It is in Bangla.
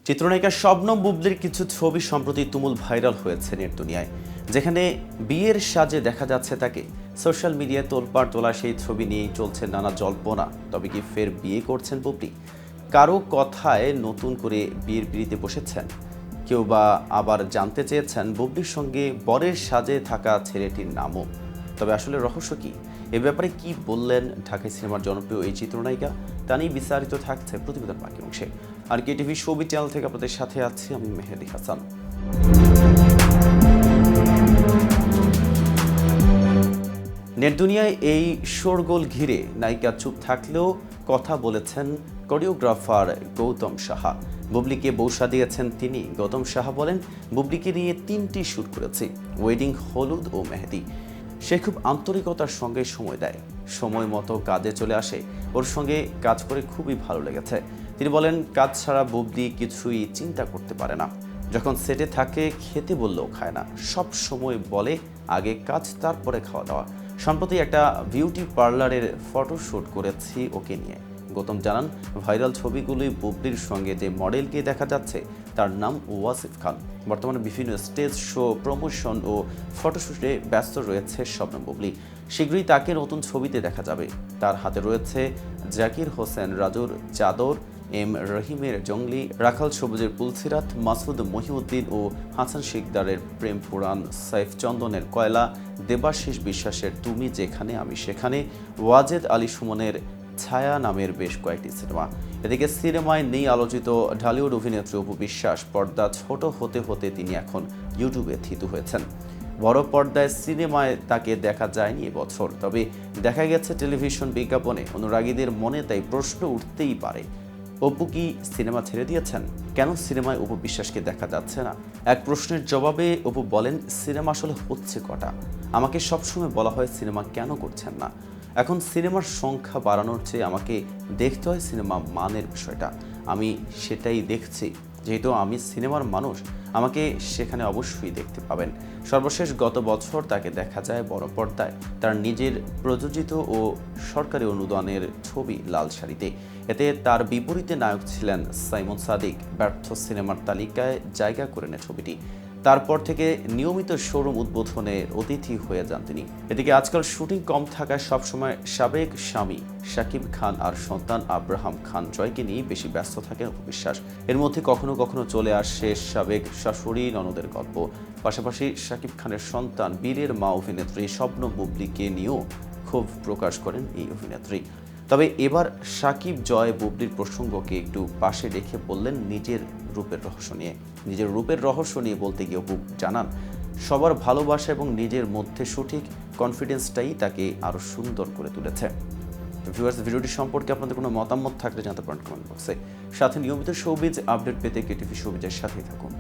চিত্রনায়িকা শবনম বুবলির কিছু ছবি সম্প্রতি তুমুল ভাইরাল হয়েছে নেট দুনিয়ায়, যেখানে বিয়ের সাজে দেখা যাচ্ছে তাকে। সোশ্যাল মিডিয়ায় তোলপাড় তোলা সেই ছবি নিয়েই চলছে নানা জল্পনা। তবে কি ফের বিয়ে করছেন বুবলি? কারো কথায় নতুন করে বিয়ের পিঁড়িতে বসেছেন, কেউ বা আবার জানতে চেয়েছেন বুবলির সঙ্গে বরের সাজে থাকা ছেলেটির নামও। তবে আসলে রহস্য কি? এ ব্যাপারে কি বললেন ঢাকাই সিনেমার জনপ্রিয় এই চিত্রনায়িকা? তা নিয়ে বিস্তারিত থাকছে প্রতিবেদন বাকি অংশে। আর কেটিভি শোবিজ চ্যানেল থেকে আপনাদের সাথে আছি আমি মেহেদি হাসান। নেট দুনিয়ায় এই শোরগোল ঘিরে নায়িকা চুপ থাকলেও কথা বলেছেন কোরিওগ্রাফার গৌতম সাহা। বুবলিকে বউ সাজিয়েছেন তিনি। গৌতম সাহা বলেন, বুবলিকে নিয়ে 3টি শ্যুট করেছি, ওয়েডিং, হলুদ ও মেহেদি। সে খুব আন্তরিকতার সঙ্গে সময় দেয়, সময় মতো কাজে চলে আসে। ওর সঙ্গে কাজ করে খুবই ভালো লেগেছে। তিনি বলেন, কাজ ছাড়া বুবলি কিছুই চিন্তা করতে পারে না। যখন সেটে থাকে খেতে বললেও খায় না, সব সময় বলে আগে কাজ তারপরে খাওয়া দাওয়া। সম্প্রতি একটা বিউটি পার্লারের ফটোশ্যুট করেছি ওকে নিয়ে। গৌতম জানান, ভাইরাল ছবিগুলোই বুবলির সঙ্গে যে মডেলকে দেখা যাচ্ছে তার নাম ওয়াসিফ খান। বর্তমানে বিভিন্ন স্টেজ শো, প্রমোশন ও ফটোশ্যুটে ব্যস্ত রয়েছে শবনম বুবলি। শীঘ্রই তাকে নতুন ছবিতে দেখা যাবে। তার হাতে রয়েছে জাকির হোসেন রাজুর চাদর, এম রহিমের জঙ্গলি, রাখাল সবুজের পুলসিরাত, মাসুদ মহিউদ্দিন ও হাসান শিকদারের প্রেম পুরাণ, সাইফ চন্দনের কয়লা, দেবাশিস বিশ্বাসের তুমি যেখানে আমি সেখানে, ওয়াজেদ আলী সুমনের ছায়া নামের বেশ কয়েকটি সিনেমা। এদিকে সিনেমায় নেই আলোচিত ঢালিউড অভিনেত্রী অপু বিশ্বাস। পর্দা ছোট হতে হতে তিনি এখন ইউটিউবে থিতু হয়েছেন। বড় পর্দায় সিনেমায় তাকে দেখা যায়নি এবছর, তবে দেখা গেছে টেলিভিশন বিজ্ঞাপনে। অনুরাগীদের মনে তাই প্রশ্ন উঠতেই পারে, অপু কি সিনেমা ছেড়ে দিয়েছেন? কেন সিনেমায় অপু বিশ্বাসকে দেখা যাচ্ছে না? এক প্রশ্নের জবাবে অপু বলেন, সিনেমা আসলে হচ্ছে কটা? আমাকে সবসময় বলা হয় সিনেমা কেন করছেন না। এখন সিনেমার সংখ্যা বাড়ানোর চেয়ে আমাকে দেখতে হয় সিনেমা মানের বিষয়টা। আমি সেটাই দেখছি। যেহেতু আমি সিনেমার মানুষ, আমাকে সেখানে অবশ্যই দেখতে পাবেন। সর্বশেষ গত বছর তাকে দেখা যায় বড় পর্দায় তার নিজের প্রযোজিত ও সরকারি অনুদানের ছবি লাল শাড়িতে। এতে তার বিপরীতে নায়ক ছিলেন সাইমন সাদিক। ব্যর্থ সিনেমার তালিকায় জায়গা করে নেয় ছবিটি। তারপর থেকে নিয়মিত শোরুম উদ্বোধনে অতিথি হয়ে যান তিনি। এদিকে আজকাল শুটিং কম থাকায় সবসময় সাবেক স্বামী শাকিব খান আর সন্তান আব্রাহাম খান জয়কে নিয়ে বেশি ব্যস্ত থাকেন অপু বিশ্বাস। এর মধ্যে কখনো কখনো চলে আসে সাবেক শাশুড়ি ননদের গল্প। পাশাপাশি শাকিব খানের সন্তান বীরের মা অভিনেত্রী শবনম বুবলিকে নিয়েও ক্ষোভ প্রকাশ করেন এই অভিনেত্রী। তবে এবার শাকিব জয় বুবলির প্রসঙ্গকে একটু পাশে রেখে বললেন নিজের রূপের রহস্য নিয়ে। নিজের রূপের রহস্য নিয়ে বলতে গিয়ে অপু জানান, সবার ভালোবাসা এবং নিজের মধ্যে সঠিক কনফিডেন্সটাই তাকে আরও সুন্দর করে তুলেছে। ভিউয়ার্স, ভিডিওটি সম্পর্কে আপনাদের কোনো মতামত থাকলে জানাতে পারেন কমেন্ট বক্সে। সাথে নিয়মিত শোবিজ আপডেট পেতে কেটিভি শোবিজের সাথেই থাকুন।